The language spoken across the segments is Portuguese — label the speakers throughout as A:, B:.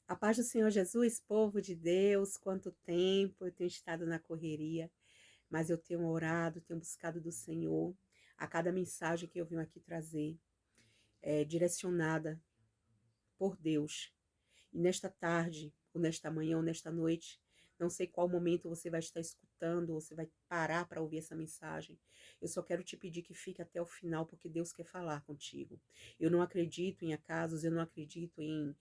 A: A paz do Senhor Jesus, povo de Deus, quanto tempo eu tenho estado na correria, mas eu tenho orado, tenho buscado do Senhor. A cada mensagem que eu venho aqui trazer é direcionada por Deus. E nesta tarde, ou nesta manhã, ou nesta noite, não sei qual momento você vai estar escutando, ou você vai parar para ouvir essa mensagem. Eu só quero te pedir que fique até o final, porque Deus quer falar contigo. Eu não acredito em acasos, eu não acredito em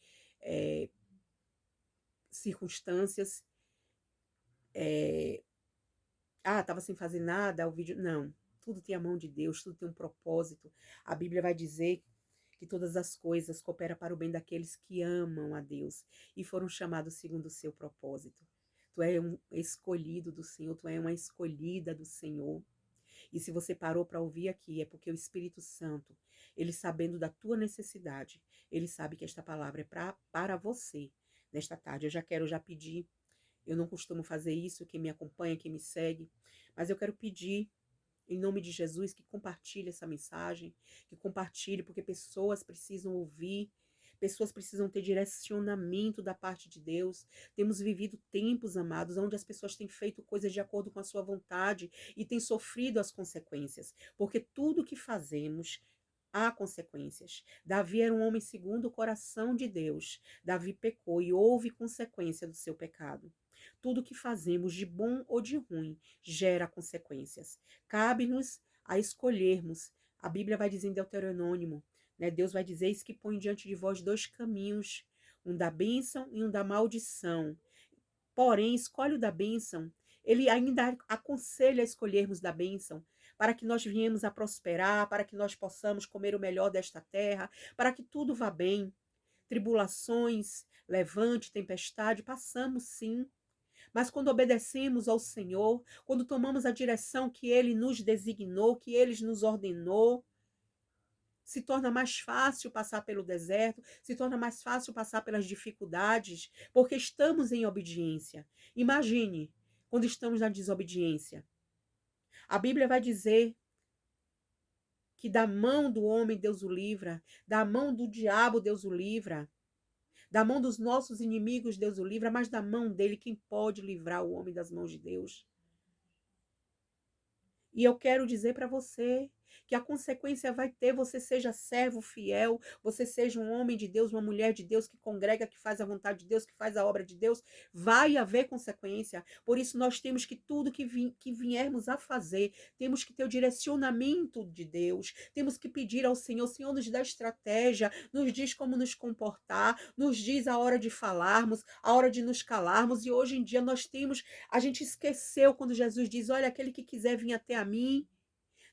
A: circunstâncias. Estava sem fazer nada, o vídeo. Não. Tudo tem a mão de Deus, tudo tem um propósito. A Bíblia vai dizer que todas as coisas cooperam para o bem daqueles que amam a Deus e foram chamados segundo o seu propósito. Tu é um escolhido do Senhor, tu é uma escolhida do Senhor. E se você parou para ouvir aqui, é porque o Espírito Santo, ele sabendo da tua necessidade, ele sabe que esta palavra é para você nesta tarde. Eu já quero já pedir, eu não costumo fazer isso, quem me acompanha, quem me segue, mas eu quero pedir, em nome de Jesus, que compartilhe essa mensagem, que compartilhe, porque pessoas precisam ouvir, pessoas precisam ter direcionamento da parte de Deus. Temos vivido tempos, amados, onde as pessoas têm feito coisas de acordo com a sua vontade e têm sofrido as consequências, porque tudo que fazemos há consequências. Davi era um homem segundo o coração de Deus. Davi pecou e houve consequência do seu pecado. Tudo que fazemos, de bom ou de ruim, gera consequências. Cabe-nos a escolhermos. A Bíblia vai dizer em Deuteronômio, né? Deus vai dizer: eis que põe diante de vós dois caminhos, um da bênção e um da maldição. Porém, escolhe o da bênção. Ele ainda aconselha a escolhermos da bênção, para que nós viemos a prosperar, para que nós possamos comer o melhor desta terra, para que tudo vá bem. Tribulações, levante, tempestade, passamos sim. Mas quando obedecemos ao Senhor, quando tomamos a direção que Ele nos designou, que Ele nos ordenou, se torna mais fácil passar pelo deserto, se torna mais fácil passar pelas dificuldades, porque estamos em obediência. Imagine quando estamos na desobediência. A Bíblia vai dizer que da mão do homem Deus o livra, da mão do diabo Deus o livra, da mão dos nossos inimigos Deus o livra, mas da mão dele quem pode livrar o homem das mãos de Deus? E eu quero dizer para você que a consequência vai ter, você seja servo fiel, você seja um homem de Deus, uma mulher de Deus que congrega, que faz a vontade de Deus, que faz a obra de Deus, vai haver consequência. Por isso nós temos que tudo que viermos a fazer, temos que ter o direcionamento de Deus, temos que pedir ao Senhor, o Senhor nos dá estratégia, nos diz como nos comportar, nos diz a hora de falarmos, a hora de nos calarmos, e hoje em dia a gente esqueceu quando Jesus diz: olha, aquele que quiser vir até a mim,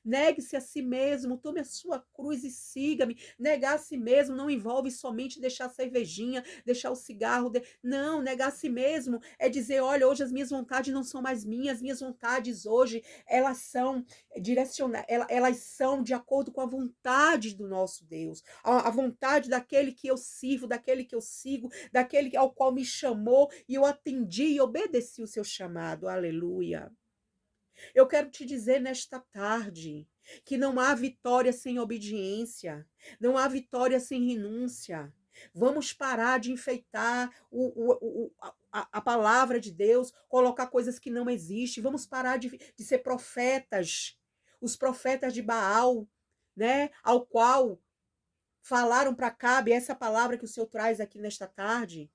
A: negue-se a si mesmo, tome a sua cruz e siga-me. Negar a si mesmo não envolve somente deixar a cervejinha, deixar o cigarro. Não, negar a si mesmo é dizer: olha, hoje as minhas vontades não são mais minhas, as minhas vontades hoje, elas são direcionadas, elas são de acordo com a vontade do nosso Deus, a vontade daquele que eu sirvo, daquele que eu sigo, daquele ao qual me chamou e eu atendi e obedeci o seu chamado. Aleluia. Eu quero te dizer nesta tarde que não há vitória sem obediência, não há vitória sem renúncia. Vamos parar de enfeitar a palavra de Deus, colocar coisas que não existem. Vamos parar de ser profetas, os profetas de Baal, né? Ao qual falaram para Acabe essa palavra que o Senhor traz aqui nesta tarde,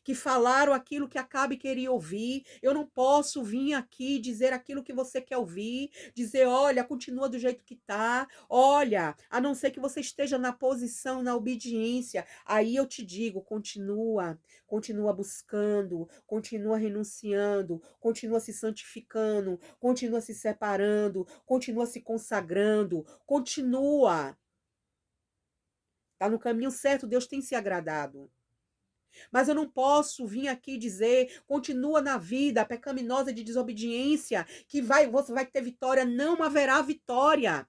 A: que falaram aquilo que Acabe queria ouvir. Eu não posso vir aqui dizer aquilo que você quer ouvir, dizer: olha, continua do jeito que tá, olha, a não ser que você esteja na posição, na obediência. Aí eu te digo: continua, continua buscando, continua renunciando, continua se santificando, continua se separando, continua se consagrando, continua. Tá no caminho certo, Deus tem se agradado. Mas eu não posso vir aqui dizer: continua na vida pecaminosa de desobediência, que você vai ter vitória. Não haverá vitória.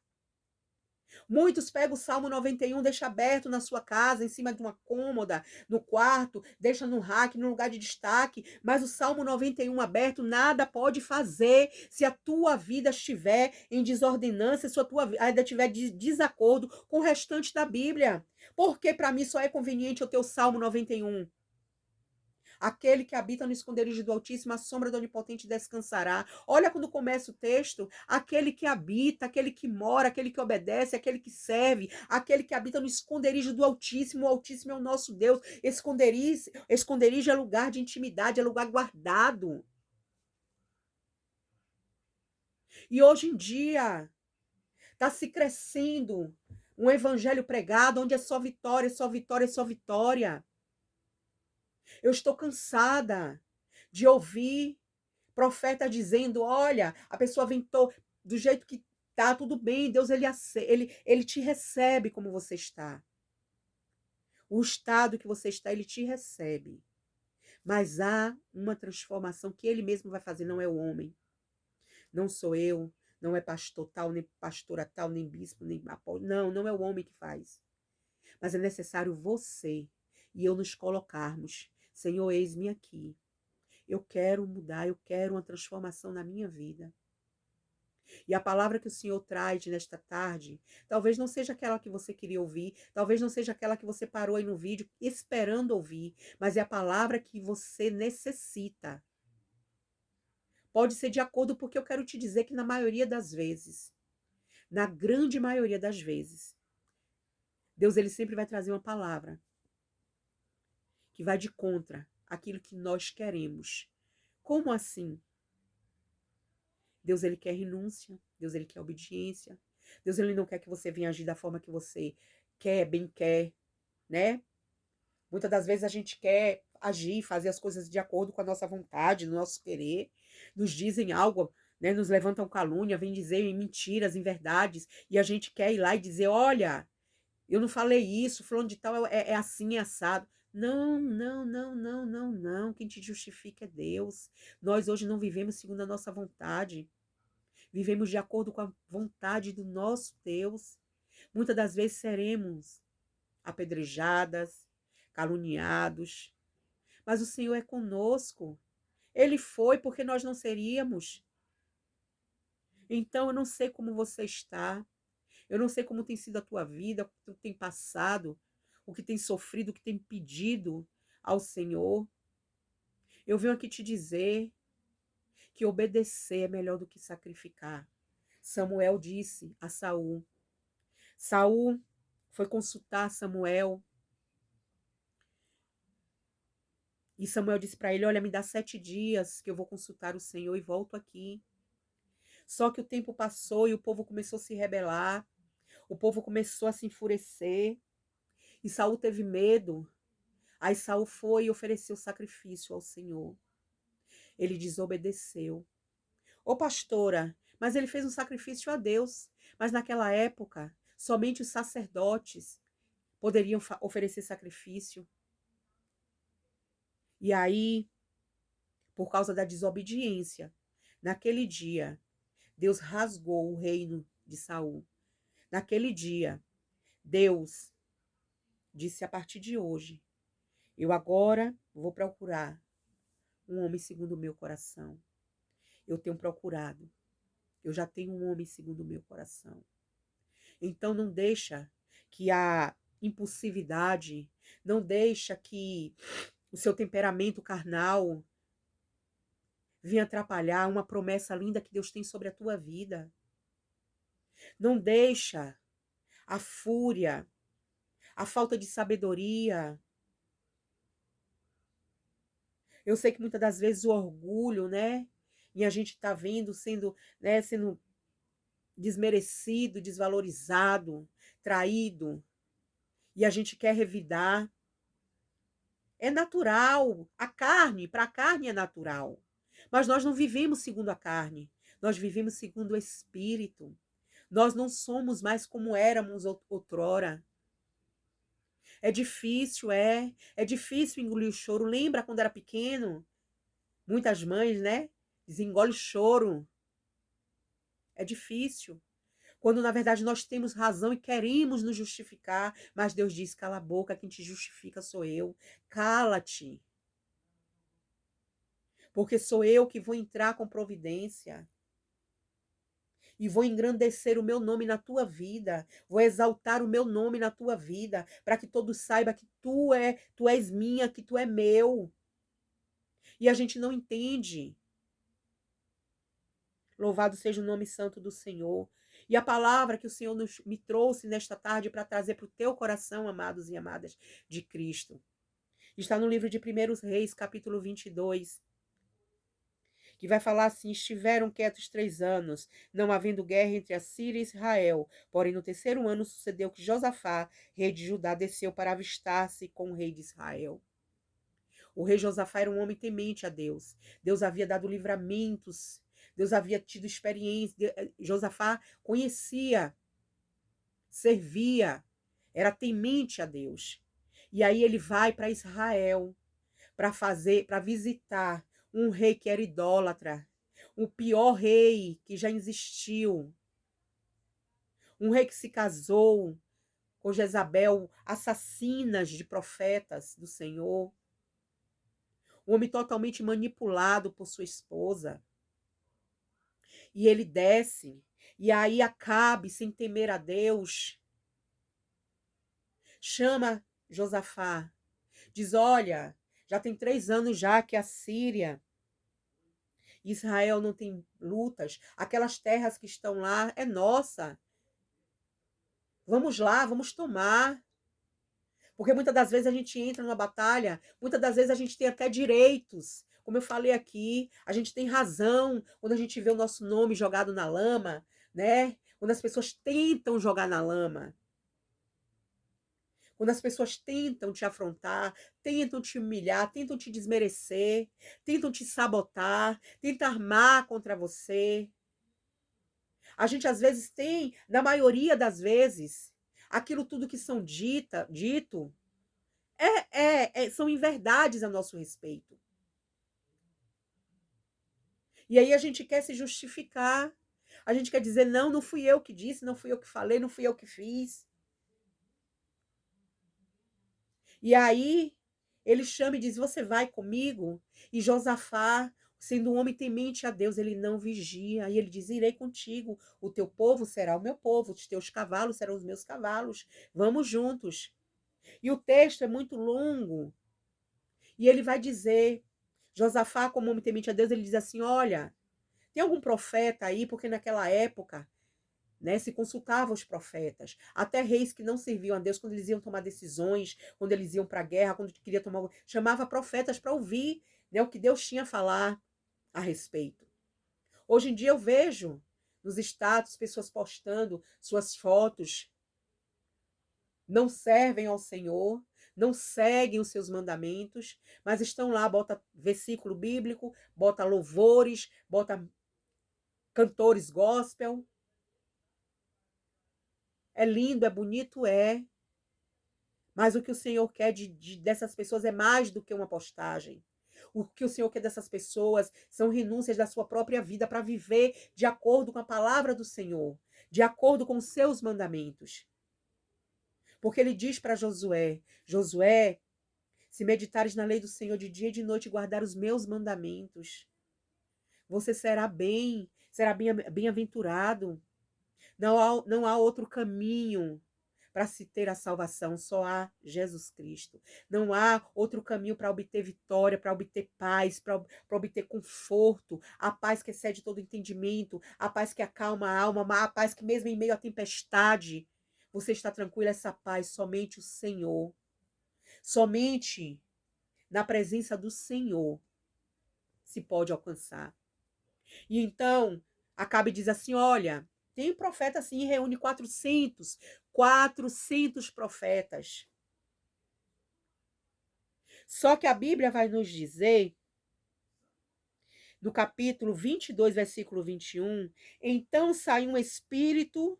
A: Muitos pegam o Salmo 91, deixa aberto na sua casa, em cima de uma cômoda, no quarto, deixa no rack, no lugar de destaque, mas o Salmo 91 aberto nada pode fazer se a tua vida estiver em desordenância, se a tua vida estiver de desacordo com o restante da Bíblia. Porque para mim só é conveniente eu ter o Salmo 91. Aquele que habita no esconderijo do Altíssimo, a sombra do Onipotente descansará. Olha quando começa o texto, aquele que habita, aquele que mora, aquele que obedece, aquele que serve, aquele que habita no esconderijo do Altíssimo. O Altíssimo é o nosso Deus. Esconderijo é lugar de intimidade, é lugar guardado. E hoje em dia está se crescendo um evangelho pregado onde é só vitória, só vitória, só vitória. Eu estou cansada de ouvir profeta dizendo, olha, a pessoa ventou do jeito que tá, tudo bem, Deus ele te recebe como você está. O estado que você está, ele te recebe. Mas há uma transformação que ele mesmo vai fazer, não é o homem. Não sou eu, não é pastor tal, nem pastora tal, nem bispo, nem apóstolo. Não, não é o homem que faz. Mas é necessário você e eu nos colocarmos. Senhor, eis-me aqui. Eu quero mudar, eu quero uma transformação na minha vida. E a palavra que o Senhor traz nesta tarde, talvez não seja aquela que você queria ouvir, talvez não seja aquela que você parou aí no vídeo esperando ouvir, mas é a palavra que você necessita. Pode ser de acordo, porque eu quero te dizer que na maioria das vezes, na grande maioria das vezes, Deus ele sempre vai trazer uma palavra que vai de contra aquilo que nós queremos. Como assim? Deus ele quer renúncia, Deus ele quer obediência. Deus ele não quer que você venha agir da forma que você quer, bem quer, né? Muitas das vezes a gente quer agir, fazer as coisas de acordo com a nossa vontade, no nosso querer. Nos dizem algo, né? Nos levantam calúnia, vêm dizer mentiras, inverdades, e a gente quer ir lá e dizer, olha, eu não falei isso, fulano de tal é assim, é assado. Não, não, não, não, não, não. Quem te justifica é Deus. Nós hoje não vivemos segundo a nossa vontade. Vivemos de acordo com a vontade do nosso Deus. Muitas das vezes seremos apedrejadas, caluniados, mas o Senhor é conosco. Ele foi porque nós não seríamos. Então eu não sei como você está, eu não sei como tem sido a tua vida, o que tu tem passado, o que tem sofrido, o que tem pedido ao Senhor. Eu venho aqui te dizer que obedecer é melhor do que sacrificar. Samuel disse a Saul. Saul foi consultar Samuel. E Samuel disse para ele, olha, me dá 7 dias que eu vou consultar o Senhor e volto aqui. Só que o tempo passou e o povo começou a se rebelar. O povo começou a se enfurecer. E Saul teve medo. Aí Saul foi e ofereceu sacrifício ao Senhor. Ele desobedeceu. Ô pastora, mas ele fez um sacrifício a Deus. Mas naquela época, somente os sacerdotes poderiam oferecer sacrifício. E aí, por causa da desobediência, naquele dia, Deus rasgou o reino de Saul. Naquele dia, Deus disse a partir de hoje, eu agora vou procurar um homem segundo o meu coração. Eu tenho procurado. Eu já tenho um homem segundo o meu coração. Então não deixa que a impulsividade, não deixa que o seu temperamento carnal venha atrapalhar uma promessa linda que Deus tem sobre a tua vida. Não deixa a fúria, a falta de sabedoria. Eu sei que muitas das vezes o orgulho, né? E a gente tá vendo sendo desmerecido, desvalorizado, traído. E a gente quer revidar. É natural. Para a carne é natural. Mas nós não vivemos segundo a carne. Nós vivemos segundo o Espírito. Nós não somos mais como éramos outrora. É difícil, é. É difícil engolir o choro. Lembra quando era pequeno? Muitas mães, né? Desengole o choro. É difícil. Quando, na verdade, nós temos razão e queremos nos justificar, mas Deus diz, cala a boca, quem te justifica sou eu. Cala-te. Porque sou eu que vou entrar com providência. E vou engrandecer o meu nome na tua vida, vou exaltar o meu nome na tua vida, para que todos saibam que tu és minha, que tu é meu. E a gente não entende. Louvado seja o nome santo do Senhor. E a palavra que o Senhor me trouxe nesta tarde para trazer para o teu coração, amados e amadas de Cristo, está no livro de 1 Reis, capítulo 22, que vai falar assim: estiveram quietos 3 anos, não havendo guerra entre a Síria e Israel. Porém, no terceiro ano sucedeu que Josafá, rei de Judá, desceu para avistar-se com o rei de Israel. O rei Josafá era um homem temente a Deus. Deus havia dado livramentos. Deus havia tido experiência. Josafá conhecia, servia, era temente a Deus. E aí ele vai para Israel para visitar um rei que era idólatra, o pior rei que já existiu, um rei que se casou com Jezabel, assassinas de profetas do Senhor, um homem totalmente manipulado por sua esposa. E ele desce, e aí Acabe, sem temer a Deus, chama Josafá, diz: olha, já tem 3 anos já que a Síria, Israel não tem lutas, aquelas terras que estão lá é nossa. Vamos lá, vamos tomar. Porque muitas das vezes a gente entra numa batalha, muitas das vezes a gente tem até direitos. Como eu falei aqui, a gente tem razão quando a gente vê o nosso nome jogado na lama, né? Quando as pessoas tentam jogar na lama. Quando as pessoas tentam te afrontar, tentam te humilhar, tentam te desmerecer, tentam te sabotar, tentam armar contra você. A gente às vezes tem, na maioria das vezes, aquilo tudo que dito são inverdades a nosso respeito. E aí a gente quer se justificar. A gente quer dizer: não, não fui eu que disse, não fui eu que falei, não fui eu que fiz. E aí ele chama e diz: você vai comigo? E Josafá, sendo um homem temente a Deus, ele não vigia. E ele diz: irei contigo, o teu povo será o meu povo, os teus cavalos serão os meus cavalos. Vamos juntos. E o texto é muito longo. E ele vai dizer, Josafá, como homem temente a Deus, ele diz assim: olha, tem algum profeta aí? Porque naquela época, né, se consultava os profetas. Até reis que não serviam a Deus, quando eles iam tomar decisões, quando eles iam para a guerra, quando queria tomar, chamava profetas para ouvir, né, o que Deus tinha a falar a respeito. Hoje em dia eu vejo nos status pessoas postando suas fotos, não servem ao Senhor, não seguem os seus mandamentos, mas estão lá, bota versículo bíblico, bota louvores, bota cantores gospel. É lindo, é bonito, é. Mas o que o Senhor quer dessas pessoas é mais do que uma postagem. O que o Senhor quer dessas pessoas são renúncias da sua própria vida para viver de acordo com a palavra do Senhor, de acordo com os seus mandamentos. Porque ele diz para Josué: Josué, se meditares na lei do Senhor de dia e de noite e guardar os meus mandamentos, você será bem-aventurado. Não há outro caminho para se ter a salvação, só há Jesus Cristo. Não há outro caminho para obter vitória, para obter paz, para obter conforto, a paz que excede todo entendimento, a paz que acalma a alma, a paz que mesmo em meio à tempestade, você está tranquilo, essa paz somente o Senhor. Somente na presença do Senhor se pode alcançar. E então, Acabe diz assim: olha, tem um profeta assim, reúne 400 profetas. Só que a Bíblia vai nos dizer, no capítulo 22, versículo 21, então saiu um espírito,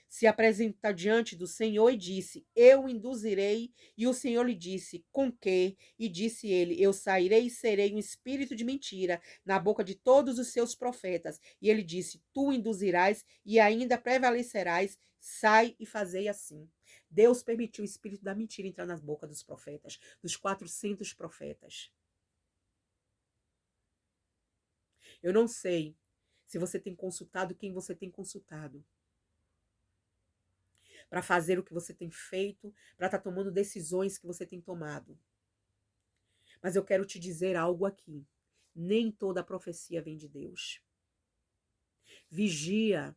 A: se apresenta diante do Senhor e disse: eu o induzirei. E o Senhor lhe disse: com quê? E disse ele: eu sairei e serei um espírito de mentira na boca de todos os seus profetas. E ele disse: tu induzirás e ainda prevalecerás. Sai e fazei assim. Deus permitiu o espírito da mentira entrar na boca dos profetas, dos 400 profetas. Eu não sei se você tem consultado quem você tem consultado para fazer o que você tem feito, para estar tomando decisões que você tem tomado. Mas eu quero te dizer algo aqui. Nem toda profecia vem de Deus. Vigia.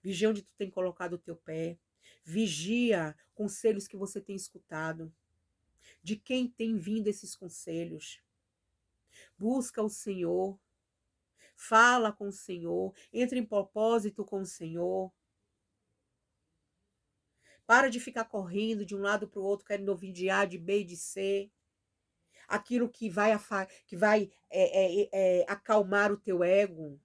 A: Vigia onde tu tem colocado o teu pé. Vigia conselhos que você tem escutado. De quem tem vindo esses conselhos. Busca o Senhor. Fala com o Senhor. Entra em propósito com o Senhor. Para de ficar correndo de um lado para o outro, querendo ouvir de A, de B e de C. Aquilo que vai acalmar o teu ego.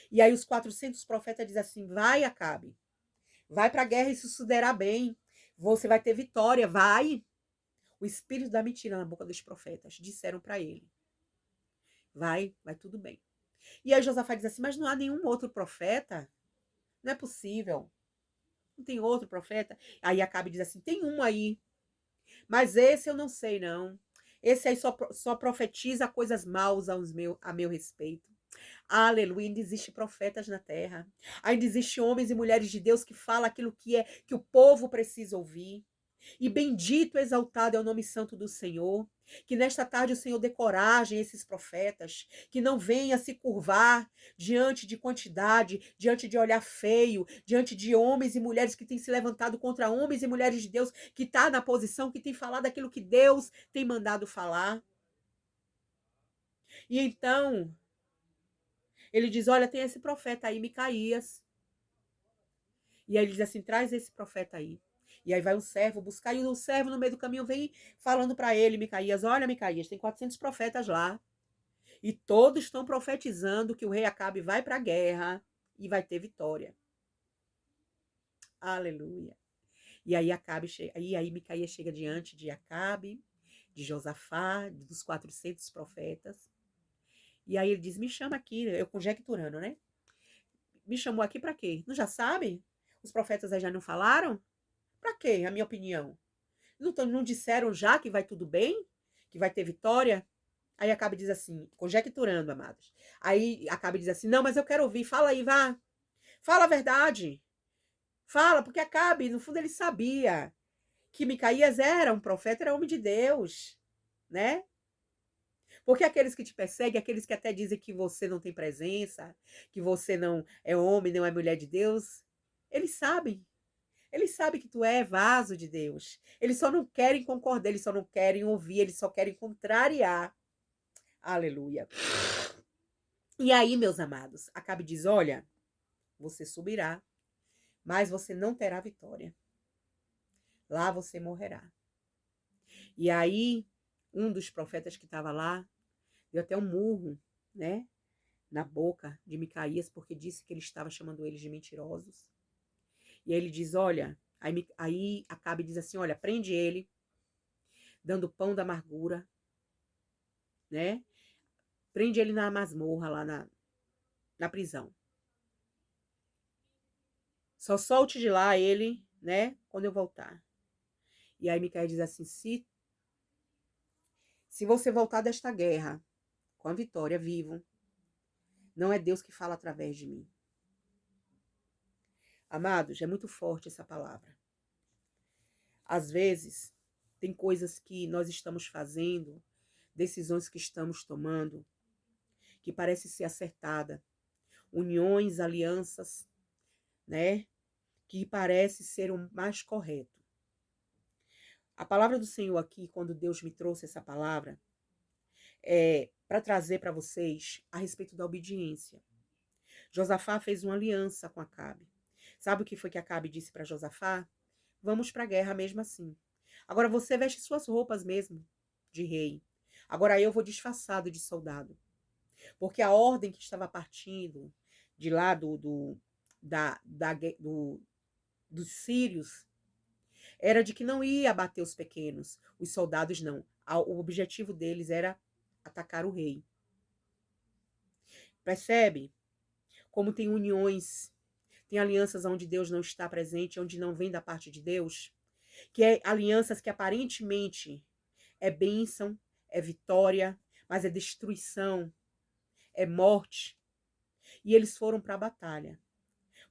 A: E aí os 400 profetas dizem assim, vai, Acabe. Vai para a guerra e se sucederá bem. Você vai ter vitória, vai. O espírito da mentira na boca dos profetas disseram para ele. Vai tudo bem. E aí Josafá diz assim, mas não há nenhum outro profeta? Não é possível. Não tem outro profeta? Aí Acabe diz assim, tem um aí. Mas esse eu não sei, não. Esse aí só profetiza coisas maus a meu respeito. Aleluia, ainda existe profetas na terra. Ainda existe homens e mulheres de Deus que falam aquilo que o povo precisa ouvir. E bendito, exaltado é o nome santo do Senhor. Que nesta tarde o Senhor dê coragem a esses profetas, que não venha se curvar diante de quantidade, diante de olhar feio, diante de homens e mulheres que têm se levantado contra homens e mulheres de Deus, que está na posição, que tem falado aquilo que Deus tem mandado falar. E então, ele diz, olha, tem esse profeta aí, Micaías. E aí ele diz assim, traz esse profeta aí. E aí vai um servo buscar, e o servo no meio do caminho vem falando para ele, Micaías, olha, Micaías, tem 400 profetas lá. E todos estão profetizando que o rei Acabe vai para a guerra e vai ter vitória. Aleluia. E aí aí Micaías chega diante de Acabe, de Josafá, dos 400 profetas. E aí ele diz, me chama aqui, eu conjecturando, né? Me chamou aqui para quê? Não já sabe? Os profetas aí já não falaram? Para quê, a minha opinião? Não disseram já que vai tudo bem? Que vai ter vitória? Aí Acabe diz assim, conjecturando, amados. Aí Acabe diz assim, não, mas eu quero ouvir, fala aí, vá. Fala a verdade. Fala, porque Acabe, no fundo, ele sabia que Micaías era um profeta, era homem de Deus, né? Porque aqueles que te perseguem, aqueles que até dizem que você não tem presença, que você não é homem, não é mulher de Deus, eles sabem. Eles sabem que tu é vaso de Deus. Eles só não querem concordar, eles só não querem ouvir, eles só querem contrariar. Aleluia. E aí, meus amados, Acabe diz, olha, você subirá, mas você não terá vitória. Lá você morrerá. E aí, um dos profetas que estava lá, deu até um murro, né, na boca de Micaías, porque disse que ele estava chamando eles de mentirosos. E aí ele diz, olha, aí Acabe diz assim, olha, prende ele, dando pão da amargura, né, prende ele na masmorra, lá na prisão. Só solte de lá ele, né, quando eu voltar. E aí Micaías diz assim, se você voltar desta guerra com a vitória vivo, não é Deus que fala através de mim. Amados, é muito forte essa palavra. Às vezes, tem coisas que nós estamos fazendo, decisões que estamos tomando, que parece ser acertada. Uniões, alianças, né? Que parece ser o mais correto. A palavra do Senhor aqui, quando Deus me trouxe essa palavra, é para trazer para vocês a respeito da obediência. Josafá fez uma aliança com Acabe. Sabe o que foi que Acabe disse para Josafá? Vamos para a guerra mesmo assim. Agora você veste suas roupas mesmo de rei. Agora eu vou disfarçado de soldado. Porque a ordem que estava partindo de lá dos sírios era de que não ia abater os pequenos, os soldados não. O objetivo deles era atacar o rei. Percebe? Como tem uniões, tem alianças onde Deus não está presente, onde não vem da parte de Deus, que é alianças que aparentemente é bênção, é vitória, mas é destruição, é morte. E eles foram para a batalha.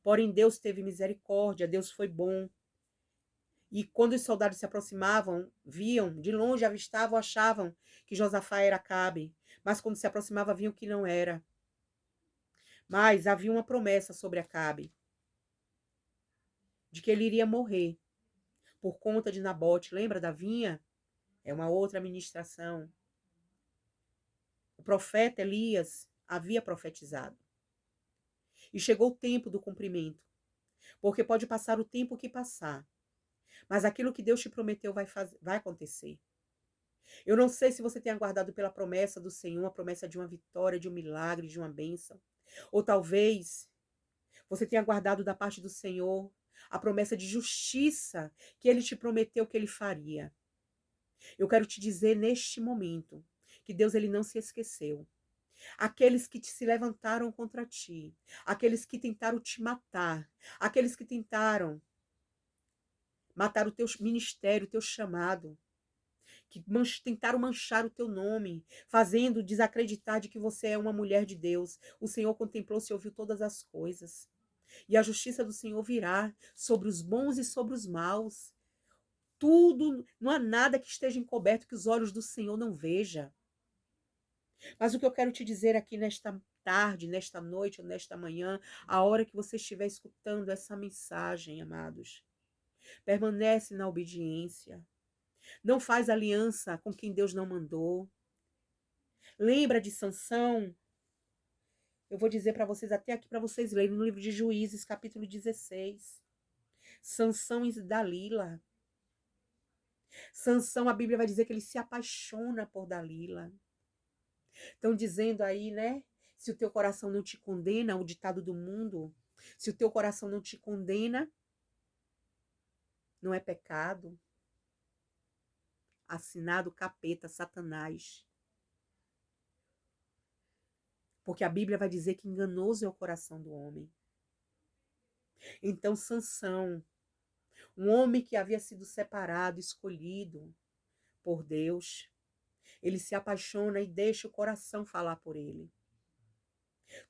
A: Porém, Deus teve misericórdia, Deus foi bom. E quando os soldados se aproximavam, viam, de longe avistavam, achavam que Josafá era Acabe. Mas quando se aproximava, viam que não era. Mas havia uma promessa sobre Acabe, de que ele iria morrer por conta de Nabote. Lembra da vinha? É uma outra ministração. O profeta Elias havia profetizado. E chegou o tempo do cumprimento. Porque pode passar o tempo que passar, mas aquilo que Deus te prometeu vai acontecer. Eu não sei se você tem aguardado pela promessa do Senhor, a promessa de uma vitória, de um milagre, de uma bênção. Ou talvez você tenha aguardado da parte do Senhor a promessa de justiça que Ele te prometeu que Ele faria. Eu quero te dizer neste momento que Deus ele não se esqueceu. Aqueles que se levantaram contra ti, aqueles que tentaram te matar, aqueles que tentaram matar o teu ministério, o teu chamado, que tentaram manchar o teu nome, fazendo desacreditar de que você é uma mulher de Deus. O Senhor contemplou-se e ouviu todas as coisas. E a justiça do Senhor virá sobre os bons e sobre os maus. Tudo, não há nada que esteja encoberto que os olhos do Senhor não vejam. Mas o que eu quero te dizer aqui nesta tarde, nesta noite ou nesta manhã, a hora que você estiver escutando essa mensagem, amados, permanece na obediência. Não faz aliança com quem Deus não mandou. Lembra de Sansão? Eu vou dizer para vocês, até aqui para vocês lerem no livro de Juízes, capítulo 16. Sansão e Dalila. Sansão, a Bíblia vai dizer que ele se apaixona por Dalila. Estão dizendo aí, né? Se o teu coração não te condena, o ditado do mundo, se o teu coração não te condena, não é pecado. Assinado capeta, Satanás. Porque a Bíblia vai dizer que enganoso é o coração do homem. Então Sansão, um homem que havia sido separado, escolhido por Deus, ele se apaixona e deixa o coração falar por ele.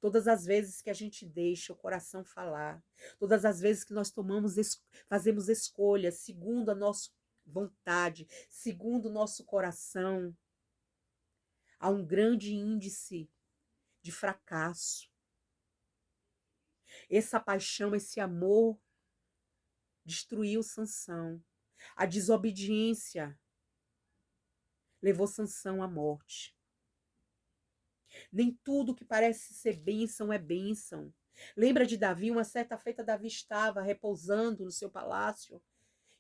A: Todas as vezes que a gente deixa o coração falar, todas as vezes que nós fazemos escolhas segundo a nossa vontade, segundo o nosso coração, há um grande índice de fracasso. Essa paixão, esse amor destruiu Sansão. A desobediência levou Sansão à morte. Nem tudo que parece ser bênção é bênção. Lembra de Davi? Uma certa feita Davi estava repousando no seu palácio,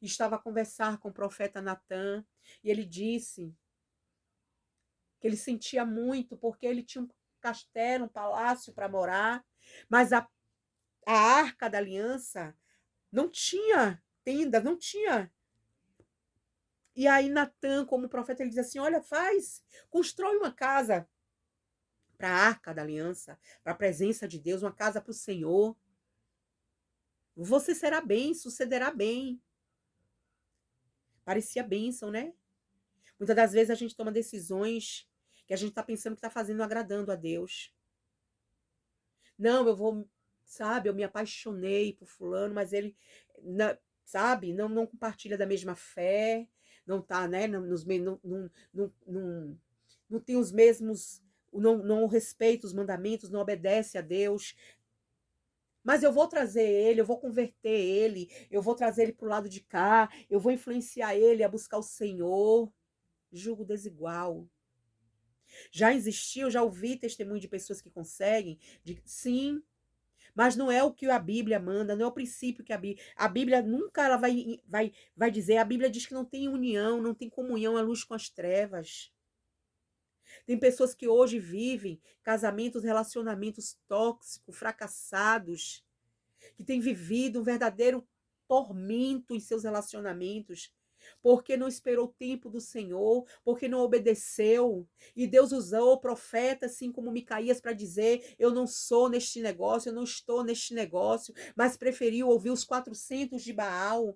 A: estava a conversar com o profeta Natã, e ele disse que ele sentia muito porque ele tinha um castelo, um palácio para morar, mas a arca da aliança não tinha tenda, não tinha. E aí Natã, como profeta, ele diz assim, olha, constrói uma casa para a arca da aliança, para a presença de Deus, uma casa para o Senhor. Você será bem, sucederá bem. Parecia bênção, né? Muitas das vezes a gente toma decisões que a gente está pensando que está fazendo, agradando a Deus. Não, eu me apaixonei por fulano, mas ele, sabe, não compartilha da mesma fé, não tá, né, não tem os mesmos, não respeita os mandamentos, não obedece a Deus. Mas eu vou trazer ele, eu vou converter ele, eu vou trazer ele para o lado de cá, eu vou influenciar ele a buscar o Senhor. Julgo desigual. Já existiu, já ouvi testemunho de pessoas que conseguem, sim, mas não é o que a Bíblia manda, não é o princípio que a Bíblia nunca ela vai dizer, a Bíblia diz que não tem união, não tem comunhão a luz com as trevas. Tem pessoas que hoje vivem casamentos, relacionamentos tóxicos, fracassados, que têm vivido um verdadeiro tormento em seus relacionamentos, porque não esperou o tempo do Senhor, porque não obedeceu. E Deus usou o profeta, assim como Micaías, para dizer, eu não sou neste negócio, eu não estou neste negócio, mas preferiu ouvir os 400 de Baal,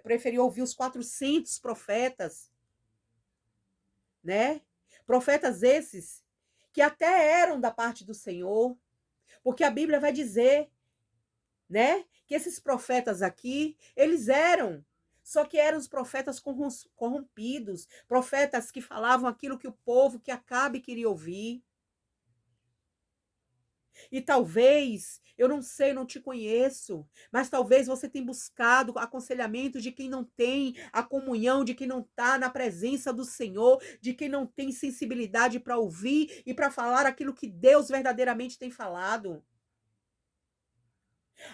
A: preferiu ouvir os 400 profetas, né? Profetas esses que até eram da parte do Senhor, porque a Bíblia vai dizer, né, que esses profetas aqui, eles eram, Só que eram os profetas corrompidos, profetas que falavam aquilo que o povo que Acabe queria ouvir. E talvez, eu não sei, não te conheço, mas talvez você tenha buscado aconselhamento de quem não tem a comunhão, de quem não está na presença do Senhor, de quem não tem sensibilidade para ouvir e para falar aquilo que Deus verdadeiramente tem falado.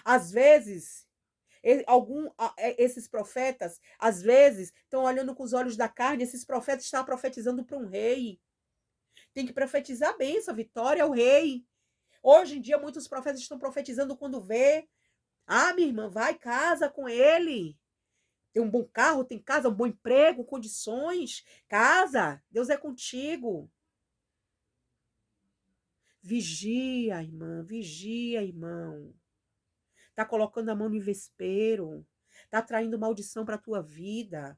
A: Às vezes, esses profetas, às vezes, estão olhando com os olhos da carne, esses profetas estão profetizando para um rei. Tem que profetizar a bênção, a vitória ao rei. Hoje em dia, muitos profetas estão profetizando quando vê. Ah, minha irmã, vai, casa com ele. Tem um bom carro, tem casa, um bom emprego, condições. Casa, Deus é contigo. Vigia, irmã, vigia, irmão. Tá colocando a mão no vespeiro. Tá traindo maldição para a tua vida.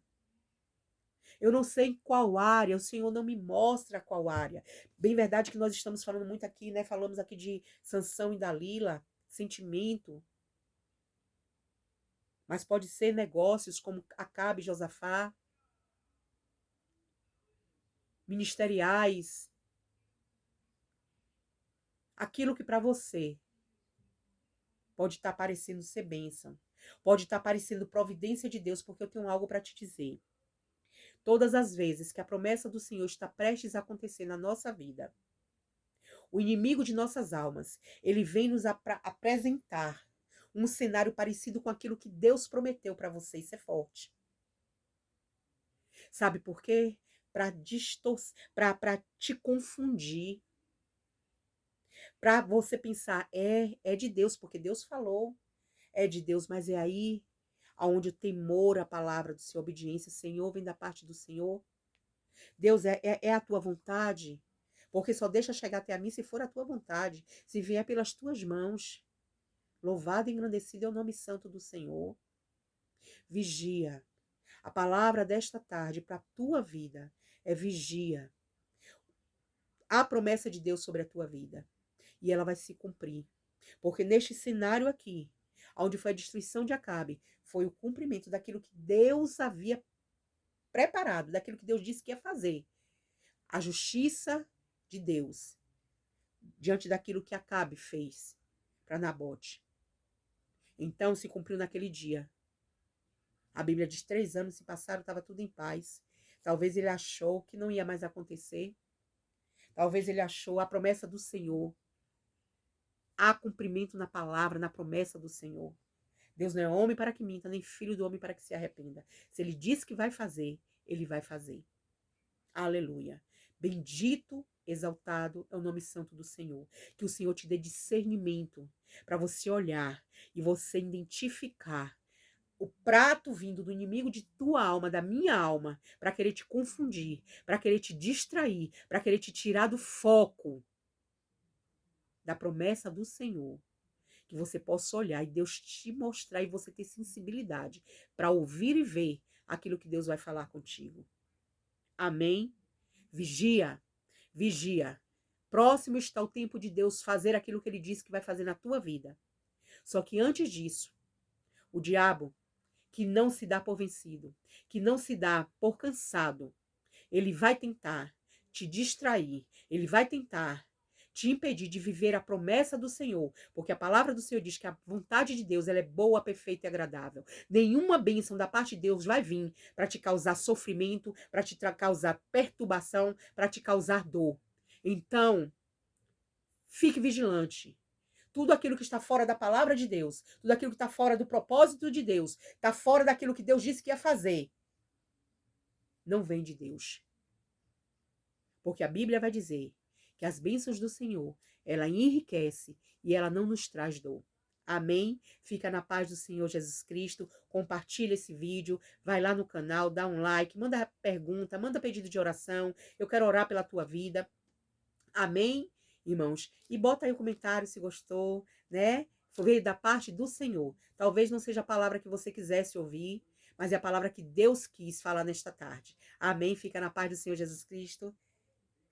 A: Eu não sei em qual área, o Senhor não me mostra qual área. Bem verdade que nós estamos falando muito aqui, né? Falamos aqui de Sansão e Dalila, sentimento. Mas pode ser negócios como Acabe e Josafá, ministeriais. Aquilo que para você pode estar parecendo ser bênção, pode estar parecendo providência de Deus, porque eu tenho algo para te dizer. Todas as vezes que a promessa do Senhor está prestes a acontecer na nossa vida, o inimigo de nossas almas, ele vem nos apresentar um cenário parecido com aquilo que Deus prometeu para você. Isso é forte. Sabe por quê? Para te confundir, para você pensar, é de Deus, porque Deus falou, é de Deus, mas é aí aonde o temor à palavra do Senhor, obediência, Senhor, vem da parte do Senhor. Deus, é a tua vontade, porque só deixa chegar até a mim se for a tua vontade, se vier pelas tuas mãos. Louvado e engrandecido é o nome santo do Senhor. Vigia. A palavra desta tarde para a tua vida é vigia. Há promessa de Deus sobre a tua vida e ela vai se cumprir. Porque neste cenário aqui, onde foi a destruição de Acabe, foi o cumprimento daquilo que Deus havia preparado, daquilo que Deus disse que ia fazer. A justiça de Deus diante daquilo que Acabe fez para Nabote. Então se cumpriu naquele dia. A Bíblia diz 3 anos se passaram, estava tudo em paz. Talvez ele achou que não ia mais acontecer. Talvez ele achou a promessa do Senhor. Há cumprimento na palavra, na promessa do Senhor. Deus não é homem para que minta, nem filho do homem para que se arrependa. Se ele diz que vai fazer, ele vai fazer. Aleluia. Bendito, exaltado é o nome santo do Senhor. Que o Senhor te dê discernimento para você olhar e você identificar o prato vindo do inimigo de tua alma, da minha alma, para querer te confundir, para querer te distrair, para querer te tirar do foco da promessa do Senhor. Que você possa olhar e Deus te mostrar e você ter sensibilidade para ouvir e ver aquilo que Deus vai falar contigo. Amém? Vigia, vigia. Próximo está o tempo de Deus fazer aquilo que ele disse que vai fazer na tua vida. Só que antes disso, o diabo, que não se dá por vencido, que não se dá por cansado, ele vai tentar te distrair, ele vai tentar te impedir de viver a promessa do Senhor, porque a palavra do Senhor diz que a vontade de Deus ela é boa, perfeita e agradável. Nenhuma bênção da parte de Deus vai vir para te causar sofrimento, para te causar perturbação, para te causar dor. Então, fique vigilante. Tudo aquilo que está fora da palavra de Deus, tudo aquilo que está fora do propósito de Deus, está fora daquilo que Deus disse que ia fazer, não vem de Deus. Porque a Bíblia vai dizer que as bênçãos do Senhor, ela enriquece e ela não nos traz dor. Amém? Fica na paz do Senhor Jesus Cristo. Compartilha esse vídeo. Vai lá no canal, dá um like, manda pergunta, manda pedido de oração. Eu quero orar pela tua vida. Amém, irmãos? E bota aí um comentário se gostou, né? Veio da parte do Senhor. Talvez não seja a palavra que você quisesse ouvir, mas é a palavra que Deus quis falar nesta tarde. Amém? Fica na paz do Senhor Jesus Cristo.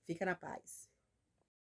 A: Fica na paz.